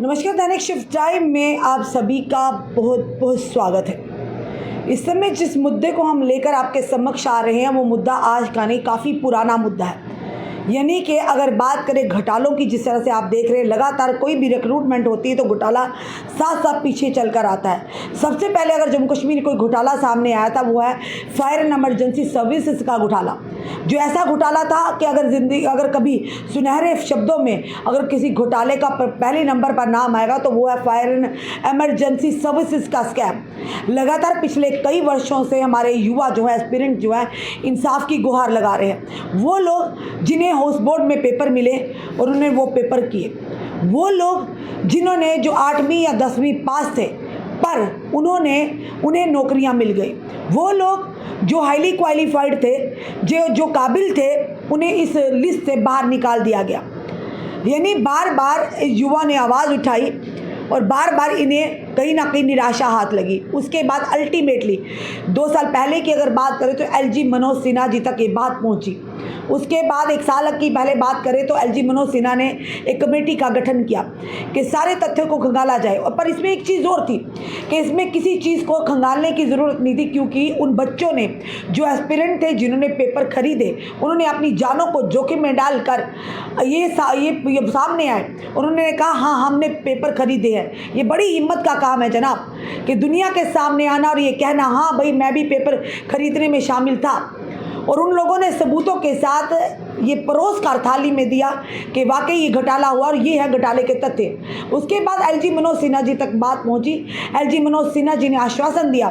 नमस्कार, दैनिक shift time में आप सभी का बहुत बहुत स्वागत है। इस समय जिस मुद्दे को हम लेकर आपके समक्ष आ रहे हैं वो मुद्दा आज का नहीं, काफ़ी पुराना मुद्दा है। यानी कि अगर बात करें घोटालों की, जिस तरह से आप देख रहे हैं लगातार कोई भी रिक्रूटमेंट होती है तो घोटाला साथ साथ पीछे चल कर आता है। सबसे पहले अगर जम्मू कश्मीर कोई घोटाला सामने आया था वो है फायर एंड इमरजेंसी सर्विसेज का घोटाला, जो ऐसा घोटाला था कि अगर कभी सुनहरे शब्दों में अगर किसी घोटाले का पहले नंबर पर नाम आएगा तो वो है फायर एंड इमरजेंसी सर्विसेज का स्कैम। लगातार पिछले कई वर्षों से हमारे युवा जो है, एस्पिरेंट जो है, इंसाफ की गुहार लगा रहे हैं। वो लोग जिन्हें हाउस बोर्ड में पेपर मिले और उन्होंने वो पेपर किए, वो लोग जिन्होंने जो 8वीं या 10वीं पास थे पर उन्हें नौकरियां मिल गई, वो लोग जो हाईली क्वालिफाइड थे, जो काबिल थे, उन्हें इस लिस्ट से बाहर निकाल दिया गया। यानी बार बार युवा ने आवाज़ उठाई और बार बार इन्हें कहीं ना कहीं निराशा हाथ लगी। उसके बाद अल्टीमेटली 2 साल पहले की अगर बात करें तो एलजी मनोज सिन्हा जी तक ये बात पहुंची। उसके बाद 1 साल की पहले बात करें तो एलजी मनोज सिन्हा ने एक कमेटी का गठन किया कि सारे तथ्यों को खंगाला जाए। और पर इसमें एक चीज़ और थी कि इसमें किसी चीज़ को खंगालने की ज़रूरत नहीं थी, क्योंकि उन बच्चों ने, जो एस्पिरेंट थे, जिन्होंने पेपर खरीदे, उन्होंने अपनी जानों को जोखिम में डालकर ये सामने आए। उन्होंने कहा हाँ, हमने पेपर खरीदे हैं। ये बड़ी हिम्मत का काम है जनाब, कि दुनिया के सामने आना और ये कहना हाँ भाई मैं भी पेपर खरीदने में शामिल था। और उन लोगों ने सबूतों के साथ ये परोस कर थाली में दिया कि वाकई ये घोटाला हुआ और ये है घोटाले के तथ्य। उसके बाद एलजी मनोज सिन्हा जी तक बात पहुंची। एलजी मनोज सिन्हा जी ने आश्वासन दिया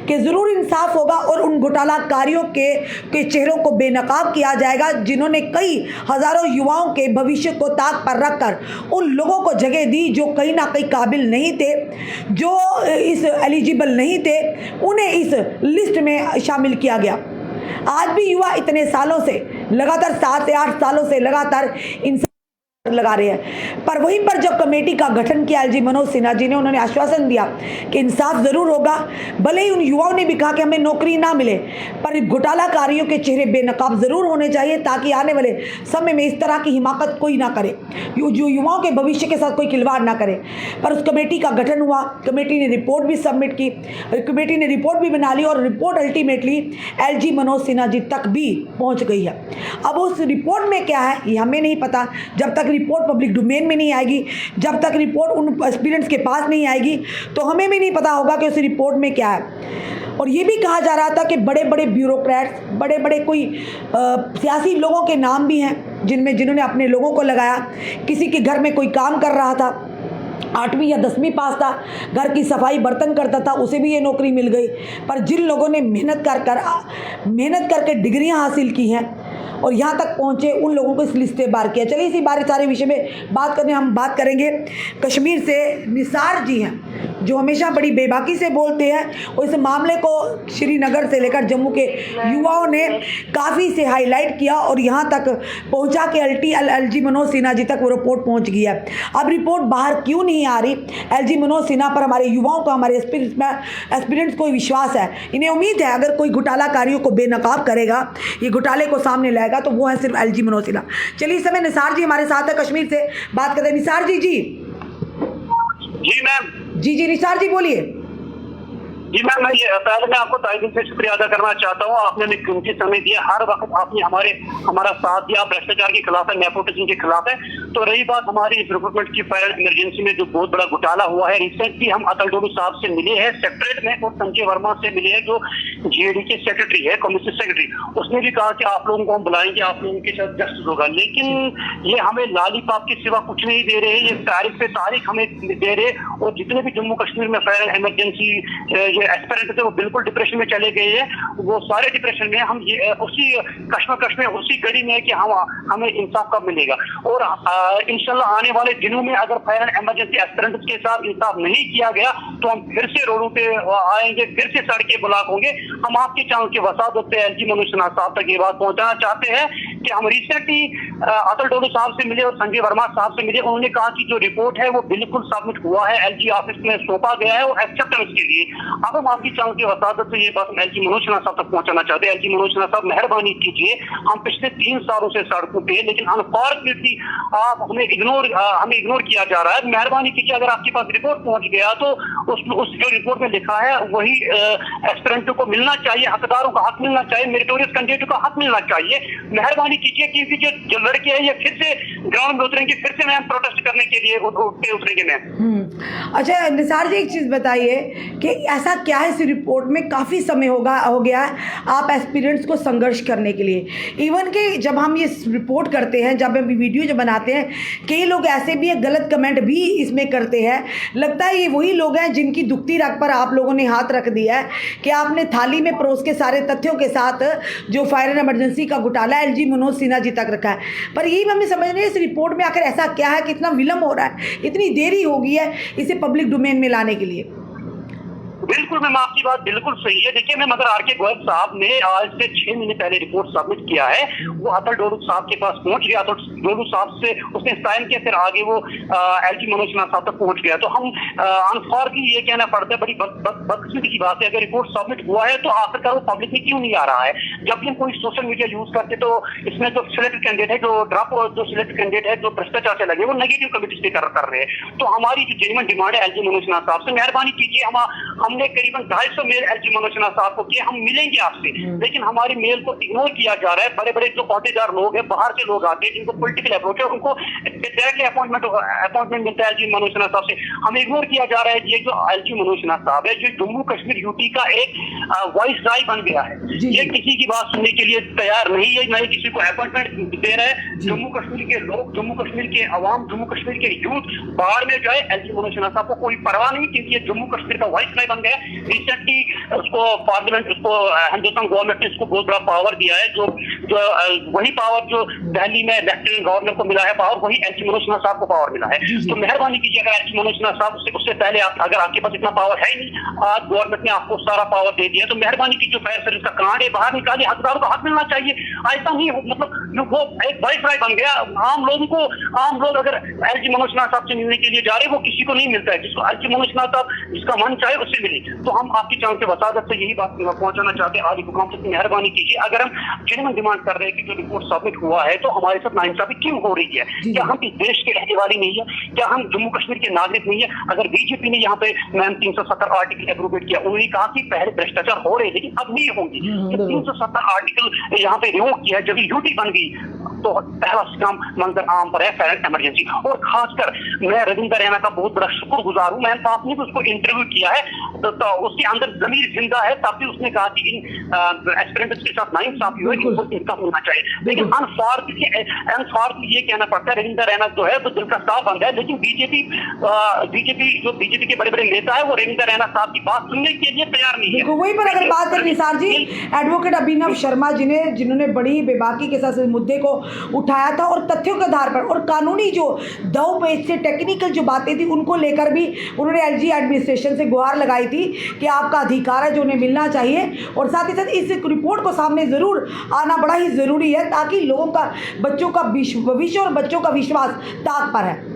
कि ज़रूर इंसाफ होगा और उन घोटालाकारियों के चेहरों को बेनकाब किया जाएगा, जिन्होंने कई हज़ारों युवाओं के भविष्य को ताक पर रखकर उन लोगों को जगह दी जो कहीं ना कहीं काबिल नहीं थे, जो इस एलिजिबल नहीं थे, उन्हें इस लिस्ट में शामिल किया गया। आज भी युवा इतने सालों से, लगातार 7 से 8 सालों से लगातार लगा रहे हैं। पर वहीं पर जब कमेटी का गठन किया एलजी मनोज सिन्हा जी ने, उन्होंने आश्वासन दिया कि इंसाफ ज़रूर होगा। भले ही उन युवाओं ने भी कहा कि हमें नौकरी ना मिले, पर घोटालाकारियों के चेहरे बेनकाब ज़रूर होने चाहिए, ताकि आने वाले समय में इस तरह की हिमाकत कोई ना करे, जो युवाओं के भविष्य के साथ कोई खिलवाड़ ना करे। पर उस कमेटी का गठन हुआ, कमेटी ने रिपोर्ट भी सबमिट की, कमेटी ने रिपोर्ट भी बना ली और report ultimately LG Manoj Sinha ji तक भी पहुँच गई है। अब उस रिपोर्ट में क्या है ये हमें नहीं पता। जब तक रिपोर्ट पब्लिक डोमेन में नहीं आएगी, जब तक रिपोर्ट उन एस्पिरेंट्स के पास नहीं आएगी, तो हमें भी नहीं पता होगा कि उस रिपोर्ट में क्या है। और ये भी कहा जा रहा था कि बड़े बड़े ब्यूरोक्रेट्स, बड़े बड़े कोई सियासी लोगों के नाम भी हैं जिन्होंने अपने लोगों को लगाया। किसी के घर में कोई काम कर रहा था, 8वीं या 10वीं पास था, घर की सफाई बर्तन करता था, उसे भी ये नौकरी मिल गई। पर जिन लोगों ने मेहनत करके डिग्रियां हासिल की हैं और यहाँ तक पहुँचे, उन लोगों को इस लिस्ट से बाहर किया। चलिए इसी सारे विषय में हम बात करेंगे। कश्मीर से निसार जी हैं, जो हमेशा बड़ी बेबाकी से बोलते हैं, और इस मामले को श्रीनगर से लेकर जम्मू के युवाओं ने काफ़ी से हाईलाइट किया और यहाँ तक पहुँचा कि एलजी मनोज सिन्हा जी तक वो रिपोर्ट पहुँच गई है। अब रिपोर्ट बाहर क्यों नहीं आ रही? एलजी मनोज सिन्हा पर हमारे युवाओं को, हमारे एस्पिरेंट्स को विश्वास है। इन्हें उम्मीद है अगर कोई घोटालाकारियों को बेनकाब करेगा, ये घोटाले को सामने लाएगा, तो वो है सिर्फ एलजी मनोज सिन्हा। चलिए इस समय निसार जी हमारे साथ है, कश्मीर से बात करते हैं। निसार जी जी मैम। जी निसार जी बोलिए। जी मैम, पहले मैं आपको तहे दिल से शुक्रिया अदा करना चाहता हूँ। आपने कीमती समय दिया, हर वक्त आपने हमारा साथ दिया। भ्रष्टाचार के खिलाफ है, नेपोटिज्म के खिलाफ है। तो रही बात हमारी रिक्रूटमेंट की, फायर इमरजेंसी में जो बहुत बड़ा घोटाला हुआ है, रिसेंटली हम अतल डोलू साहब से मिले हैं सेक्रेटरीट में, और संजय वर्मा से मिले हैं जो जीएडी के सेक्रेटरी है, कमिश्नर सेक्रेटरी। उसने भी कहा कि आप लोगों को हम बुलाएंगे, आप लोगों के साथ जस्टिस होगा। लेकिन ये हमें लालीपाप के सिवा कुछ नहीं दे रहे, ये तारीख पे तारीख हमें दे रहे। और जितने भी जम्मू कश्मीर में फायर इमरजेंसी एस्पिरेंट थे वो बिल्कुल डिप्रेशन में चले गए हैं। वो सारे डिप्रेशन में, हम ये उसी कश्मकश में, उसी कड़ी में कि हमें इंसाफ कब मिलेगा। और इंशाल्लाह आने वाले दिनों में अगर फायर इमरजेंसी एस्पिरेंट के साथ इंसाफ नहीं किया गया तो हम फिर से रोडों पे आएंगे, फिर से सड़कें ब्लॉक होंगे। हम आपके चैनल के वसादत पे एलजी मनोज सिन्हा साहब तक ये बात पहुंचाना चाहते हैं कि हम रिसेंटली अतुल डोलू साहब से मिले और संजय वर्मा साहब से मिले। उन्होंने कहा कि जो रिपोर्ट है वो बिल्कुल सबमिट हुआ है, एलजी ऑफिस में सौंपा गया है और एक्सेप्टेंस के लिए। अब हम आपकी चैनल की वसादत से ये बात हम एलजी मनोज सिन्हा साहब तक पहुंचाना चाहते हैं। एलजी मनोज सिन्हा साहब मेहरबानी कीजिए, हम पिछले 3 सालों से सड़कों पे, लेकिन अनफॉर्चुनेटली आप हमें इग्नोर किया जा रहा है। मेहरबानी कीजिए, अगर आपके पास रिपोर्ट पहुंच गया तो उस जो रिपोर्ट में लिखा है वही एस्पिरेंटों को मिलना चाहिए, हकदारों का हक मिलना चाहिए, मेरिटोरियस कैंडिडेट का हक मिलना चाहिए। मेहरबानी कीजिए, क्योंकि जो लड़के हैं ये फिर से ग्राउंड में उतरेंगे, फिर से मैम प्रोटेस्ट करने के लिए उतरेंगे मैम। अच्छा निसार जी, एक चीज़ बताइए कि ऐसा क्या है इस रिपोर्ट में, काफ़ी समय हो गया है आप एस्पिरेंट्स को संघर्ष करने के लिए। इवन कि जब हम ये रिपोर्ट करते हैं, जब हम वीडियो जो बनाते हैं, कई लोग ऐसे भी है गलत कमेंट भी इसमें करते हैं। लगता है ये वही लोग हैं जिनकी दुखती रग पर आप लोगों ने हाथ रख दिया है कि आपने थाली में परोस के सारे तथ्यों के साथ जो फायर एंड इमरजेंसी का घोटाला एलजी मनोज सिन्हा जी तक रखा है। पर यही हमें समझ नहीं है इस रिपोर्ट में आखिर ऐसा क्या है, कितना विलम्ब हो रहा है, इतनी देरी हो गई है इसे पब्लिक डोमेन में लाने के लिए। बिल्कुल मैम, आपकी बात बिल्कुल सही है। देखिए मैम, अगर आर.के. गोयल साहब ने आज से 6 महीने पहले रिपोर्ट सबमिट किया है, वो अतुल डोलू साहब के पास पहुंच गया, अतुल डोलू साहब से उसने साइन किया, फिर आगे वो एलजी मनोज सिन्हा साहब तक पहुंच गया। तो हम अनफॉर्चुनेटली ये कहना पड़ता है, बड़ी बदकिस्मती की बात है, अगर रिपोर्ट सबमिट हुआ है तो आखिरकार वो पब्लिक में क्यों नहीं आ रहा है। जब भी हम कोई सोशल मीडिया यूज करते तो इसमें जो सिलेक्टेड कैंडिडेट है, जो सिलेक्टेड कैंडिडेट है, जो भ्रष्टाचार से लगे, वो नेगेटिव कमेंट्स पे कर रहे हैं। तो हमारी जो जेन्युइन डिमांड है एलजी मनोज सिन्हा साहब से, मेहरबानी कीजिए, हमने करीबन 250 मेल एलजी मनोज सिन्हा साहब को किए, हम मिलेंगे आपसे, लेकिन हमारी मेल को इग्नोर किया जा रहा है। बड़े बड़े जो पौधेदार लोग हैं, बाहर से लोग आते हैं जिनको पॉलिटिकल अप्रोच है, उनको डायरेक्टली अपॉइंटमेंट मिलता है एलजी मनोज सिन्हा साहब से, हमें इग्नोर किया जा रहा है। ये जो एलजी मनोज सिन्हा साहब है, जो जम्मू कश्मीर यूटी का एक वॉइस राय बन गया है, ये किसी की बात सुनने के लिए तैयार नहीं है, न ही किसी को अपॉइंटमेंट दे रहा है। जम्मू कश्मीर के लोग, जम्मू कश्मीर के अवाम, जम्मू कश्मीर के यूथ बाहर में जाए, एलजी मनोज सिन्हा साहब को कोई परवाह नहीं, क्योंकि ये जम्मू कश्मीर का वॉइस राय बन गया। रिसेंटली उसको पार्लियामेंट, उसको हिंदुस्तान गवर्नमेंट ने इसको बहुत बड़ा पावर दिया है, जो वही पावर जो दिल्ली में लेफ्टिनेंट गवर्नर को मिला है पावर, वही एलजी मनोज सिन्हा साहब को पावर मिला है। तो मेहरबानी कीजिए, अगर एलजी मनोज सिन्हा साहब उससे पहले अगर आपके पास इतना पावर है ही नहीं, आज गवर्नमेंट ने आपको सारा पावर दे दिया, तो मेहरबानी कीजिए, फायर सर्विस का कांड है, बाहर निकालिए, हकदारों का हक मिलना चाहिए। ऐसा नहीं हो, मतलब वो एक वॉइस राय बन गया। आम लोग अगर एलजी मनोज सिन्हा साहब से मिलने के लिए जा रहे, वो किसी को नहीं मिलता है। जिसको एलजी मनोज सिन्हा साहब जिसका मन चाहे उससे मिले। तो हम आपकी चैनल के वसादत से यही बात पहुंचाना चाहते हैं, आज हुकाम से मेहरबानी कीजिए, अगर हम जेन्युइन डिमांड कर रहे हैं कि जो रिपोर्ट सबमिट हुआ है, तो हमारे साथ नाइंसाफी क्यों हो रही है? क्या हम इस देश के रहने वाले नहीं है? क्या हम जम्मू कश्मीर के नागरिक नहीं है? अगर बीजेपी ने यहाँ पे मैम 370 आर्टिकल एप्रूवेट किया, उन्होंने कहा कि पहले भ्रष्टाचार हो रहे, लेकिन अब नहीं होंगे। जब 370 आर्टिकल यहाँ पे रिवोक किया, जब यूटी बन गई, तो पहला काम मंजर आम पर है फायर एंड इमरजेंसी। और खासकर मैं रविंदर रैना का बहुत बड़ा शुक्रगुजार हूँ। मैंने आपने भी उसको इंटरव्यू किया है, तो उसके अंदर जमीर जिंदा है, तब भी उसने कहा कि इन एस्पिरेंट्स के साथ नाइंसाफी हुई, इनको इनका होना चाहिए। लेकिन अनफॉर्चुनेटली ये कहना पड़ता है, रविंदर रैना जो है वो दिल का साफ बन गया है, लेकिन बीजेपी के बड़े बड़े नेता है, वो रविंदर रैना साहब की बात सुनने के लिए तैयार नहीं है। वहीं पर अगर बात करें निसार जी, एडवोकेट अभिनव शर्मा जिन्होंने बड़ी बेबाकी के साथ इस मुद्दे को उठाया था और तथ्यों के आधार पर और कानूनी जो दो पेज से टेक्निकल जो बातें थी उनको लेकर भी उन्होंने एलजी एडमिनिस्ट्रेशन से गुहार लगाई थी कि आपका अधिकार है जो उन्हें मिलना चाहिए। और साथ ही साथ इस रिपोर्ट को सामने ज़रूर आना बड़ा ही ज़रूरी है, ताकि लोगों का, बच्चों का भविष्य और बच्चों का विश्वास ताक पर है।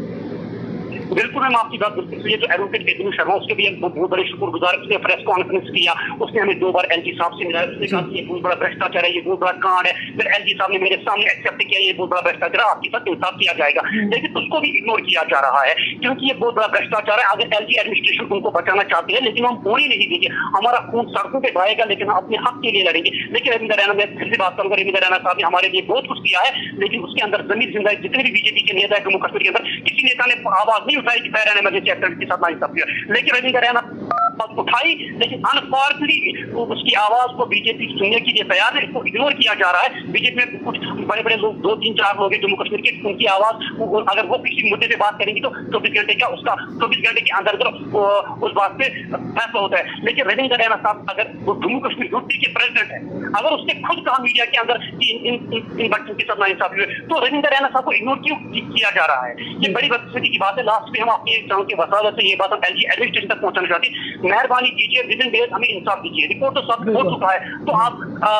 बिल्कुल मैम, आपकी बात बिल्कुल सही है। जो एडवोकेट अभिनव शर्मा, उसके भी हम बहुत बड़े शुक्रगुजार, उसने प्रेस कॉन्फ्रेंस किया, उसने हमें 2 बार एलजी साहब से मिला, उसने कहा कि ये बहुत बड़ा भ्रष्टाचार है, ये बहुत बड़ा कांड है। फिर एलजी साहब ने मेरे सामने एक्सेप्ट किया, ये बहुत बड़ा भ्रष्टाचार है, आपके साथ इंसाफ किया जाएगा। लेकिन उसको भी इग्नोर किया जा रहा है, क्योंकि ये बहुत बड़ा भ्रष्टाचार है। अगर एलजी एडमिनिस्ट्रेशन उनको बचाना चाहते हैं, लेकिन हम होने नहीं देंगे, हमारा खून सड़कों पर बहेगा, लेकिन हम अपने हक के लिए लड़ेंगे। लेकिन रविंदर रैना, मैं फिर से बात करूंगा, रविंदर रैना साहब ने हमारे लिए बहुत कुछ किया है, लेकिन उसके अंदर जमीर जिंदा है। जितने भी बीजेपी के नेता है जम्मू कश्मीर के अंदर, किसी नेता ने आवाज नहीं उठाई कि फायर एंड इमरजेंसी के साथ नाइंसाफी किया, लेकिन रविंदर रैना उठाई, लेकिन अनफॉर्चुनेटली उसकी आवाज को बीजेपी सुनने के लिए तैयार है, इसको इग्नोर किया जा रहा है। बीजेपी में कुछ बड़े बड़े लोग, 2-3-4 लोग हैं जम्मू कश्मीर के, उनकी आवाज अगर वो किसी मुद्दे पे बात करेंगे तो 24 घंटे का उसका 24 घंटे के अंदर उस बात पे फैसला होता है। लेकिन रविंदर रैना साहब, अगर वो जम्मू कश्मीर यूटी के प्रेसिडेंट है, अगर उसने खुद कहा मीडिया के अंदर कि इन बच्चों के साथ नाइंसाफी हुई, तो रविंदर रैना साहब को इग्नोर क्यों किया जा रहा है? ये बड़ी बदकिस्मती की बात है। लास्ट में हम आपके चैनल के वसादत से ये बात हम एलजी एडमिनिस्ट्रेशन तक पहुंचाना चाहते हैं। मेहरबानी कीजिए, विद इन डेज हमें इंसाफ दीजिए। रिपोर्ट तो सब हो चुका है, तो आप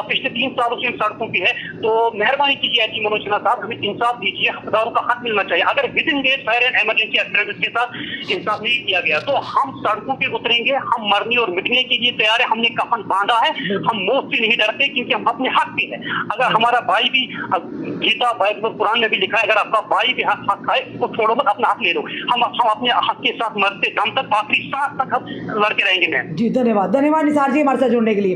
पिछले 3 सालों से सड़कों पे है, तो मेहरबानी कीजिए एलजी मनोज सिन्हा साहब, हमें इंसाफ दीजिए, हकदारों का हक मिलना चाहिए। अगर with in days fire and emergency accident के साथ इंसाफ नहीं किया गया तो हम सड़कों पे उतरेंगे, हम मरने और मिटने के लिए तैयार है। हमने कफन बांधा है, हम मौत से नहीं डरते, क्योंकि हम अपने हक पे है। अगर हमारा भाई भी, गीता बाइबल कुरान में भी लिखा है, अगर आपका भाई भी हक खाए तो छोड़ो मत, अपना हक ले लो। हम अपने हक के साथ मरते दम तक, आखिरी सांस तक हम लड़के रहेंगे। मैम जी धन्यवाद निसार जी हमारे साथ जुड़ने के लिए।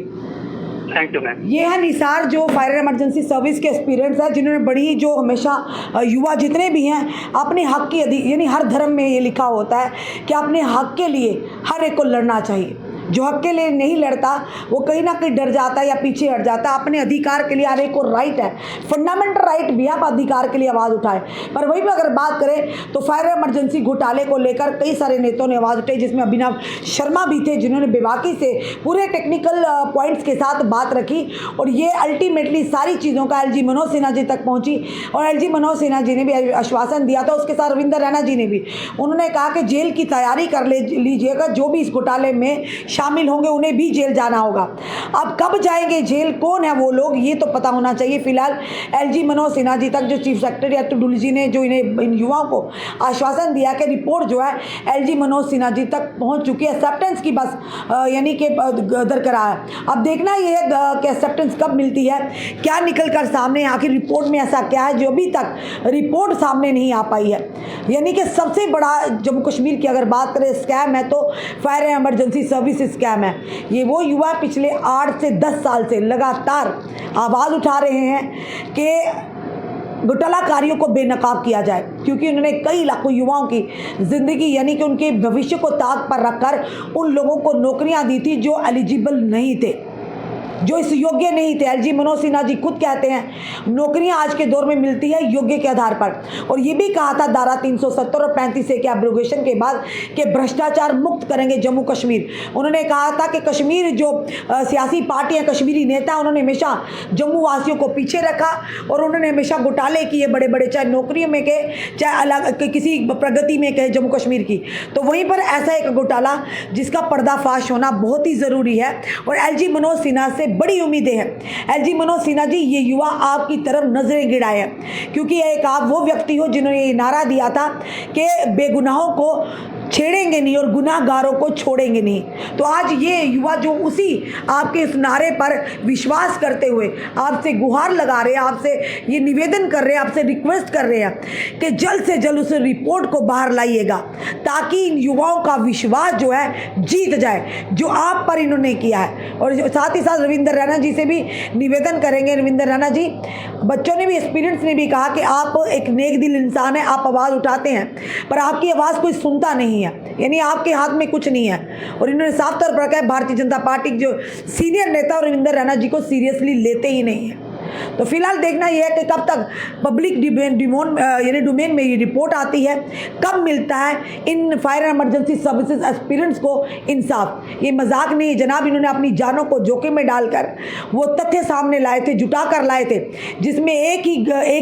Thank you ma'am. ये है निसार जो फायर इमरजेंसी सर्विस के एक्सपीरियंस है, जिन्होंने बड़ी, जो हमेशा युवा जितने भी हैं अपने हक की, यानी हर धर्म में ये लिखा होता है कि अपने हक के लिए हर एक को लड़ना चाहिए। जो हक के लिए नहीं लड़ता वो कहीं ना कहीं डर जाता है या पीछे हट जाता है। अपने अधिकार के लिए हर एक को राइट है, फंडामेंटल राइट भी, आप अधिकार के लिए आवाज़ उठाएं। पर वही भी अगर बात करें तो फायर इमरजेंसी घोटाले को लेकर कई सारे नेताओं ने आवाज़ उठाई, जिसमें अभिनव शर्मा भी थे, जिन्होंने बेबाकी से पूरे टेक्निकल पॉइंट्स के साथ बात रखी और ये अल्टीमेटली सारी चीज़ों का एलजी मनोज सिन्हा जी तक पहुँची। और एलजी मनोज सिन्हा जी ने भी आश्वासन दिया था, उसके साथ रविंदर रैना जी ने भी, उन्होंने कहा कि जेल की तैयारी कर लीजिएगा, जो भी इस घोटाले में शामिल होंगे उन्हें भी जेल जाना होगा। अब कब जाएंगे जेल, कौन है वो लोग, ये तो पता होना चाहिए। फिलहाल एलजी मनोज सिन्हा जी तक जो चीफ सेक्रेटरी अतुल जी ने जो इन युवाओं को आश्वासन दिया कि रिपोर्ट जो है एलजी मनोज सिन्हा जी तक पहुंच चुकी है, एक्सेप्टेंस की बस यानी कि दरकरार है। अब देखना ये है कि एक्सेप्टेंस कब मिलती है, क्या निकल कर सामने, आखिर रिपोर्ट में ऐसा क्या है जो अभी तक रिपोर्ट सामने नहीं आ पाई है। यानी कि सबसे बड़ा जम्मू कश्मीर की अगर बात करें स्कैम है तो फायर इमरजेंसी सर्विस स्कैम है। ये वो युवा पिछले 8 से 10 साल से लगातार आवाज़ उठा रहे हैं कि घोटालाकारियों को बेनकाब किया जाए, क्योंकि उन्होंने कई लाखों युवाओं की ज़िंदगी यानी कि उनके भविष्य को ताक पर रखकर उन लोगों को नौकरियां दी थी जो एलिजिबल नहीं थे, जो इस योग्य नहीं थे। एलजी मनोज सिन्हा जी खुद कहते हैं नौकरियां आज के दौर में मिलती है योग्य के आधार पर, और ये भी कहा था धारा 370 और 35 के एब्रोगेशन के बाद कि भ्रष्टाचार मुक्त करेंगे जम्मू कश्मीर। उन्होंने कहा था कि कश्मीर जो सियासी पार्टियां, कश्मीरी नेता, उन्होंने हमेशा जम्मू वासियों को पीछे रखा और उन्होंने हमेशा घोटाले किए बड़े बड़े, चाहे नौकरियों में के, चाहे अलग किसी प्रगति में कहे जम्मू कश्मीर की। तो वहीं पर ऐसा एक घोटाला जिसका पर्दाफाश होना बहुत ही ज़रूरी है और एलजी मनोज सिन्हा से बड़ी उम्मीदें हैं। एलजी मनोज सिन्हा जी, ये युवा आपकी तरफ नजरें गिराए हैं, क्योंकि एक आप वो व्यक्ति हो जिन्होंने ये नारा दिया था कि बेगुनाहों को छेड़ेंगे नहीं और गुनाहगारों को छोड़ेंगे नहीं। तो आज ये युवा जो उसी आपके इस नारे पर विश्वास करते हुए आपसे गुहार लगा रहे हैं, आपसे ये निवेदन कर रहे हैं, आपसे रिक्वेस्ट कर रहे हैं कि जल्द से जल्द उस रिपोर्ट को बाहर लाइएगा, ताकि इन युवाओं का विश्वास जो है जीत जाए, जो आप पर इन्होंने किया है। और साथ ही साथ रविंदर रैना जी से भी निवेदन करेंगे। रविंदर रैना जी, बच्चों ने भी, एक्सपीरियंस ने भी कहा कि आप एक नेक दिल इंसान है, आप आवाज़ उठाते हैं पर आपकी आवाज़ कोई सुनता नहीं है, यानी आपके हाथ में कुछ नहीं है। और इन्होंने साफ तौर पर कहा भारतीय जनता पार्टी के जो सीनियर नेता और रविंदर रैना जी को सीरियसली लेते ही नहीं है। तो फिलहाल देखना यह है कि कब तक पब्लिक डोमेन में ये रिपोर्ट आती है, कब मिलता है in fire emergency services experience को इंसाफ। ये मजाक नहीं जनाब, इन्होंने अपनी जानों को जोखिम में डालकर वो तथ्य सामने लाए थे, जुटा कर लाए थे, जिसमें एक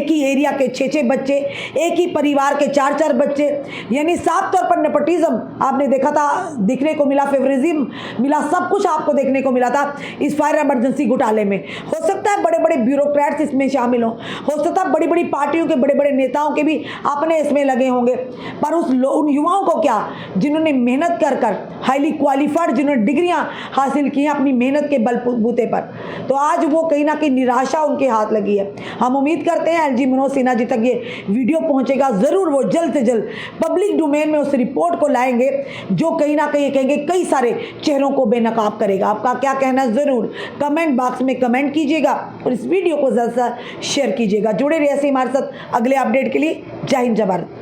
ही एरिया के 6-6 बच्चे, एक ही परिवार के 4-4 बच्चे, यानी साफ तौर पर नेपोटिज्म आपने देखा था, देखने को मिला, फेवरिज्म मिला, सब कुछ आपको देखने को मिला था इस फायर इमरजेंसी घोटाले में। हो सकता है बड़े बड़े ब्यूरोक्रेट्स इसमें शामिल हो सकता है बड़ी बड़ी पार्टियों के बड़े बड़े नेताओं के भी अपने इसमें लगे होंगे, पर उन युवाओं को क्या, जिन्होंने मेहनत कर कर हाईली क्वालिफाइड, जिन्होंने डिग्रियां हासिल की हैं अपनी मेहनत के बलबूते पर, तो आज वो कहीं ना कहीं निराशा उनके हाथ लगी है। हम उम्मीद करते हैं एलजी मनोज सिन्हा जी तक ये वीडियो पहुंचेगा, ज़रूर वो जल्द से जल्द पब्लिक डोमेन में उस रिपोर्ट को लाएंगे जो कहीं ना कहीं कहेंगे कई सारे चेहरों को बेनकाब करेगा। आपका क्या कहना है ज़रूर कमेंट बॉक्स में कमेंट कीजिएगा और इस वीडियो को ज़्यादा से शेयर कीजिएगा। जुड़े रहिए ऐसे हमारे साथ अगले अपडेट के लिए। जय हिंद, जय भारत।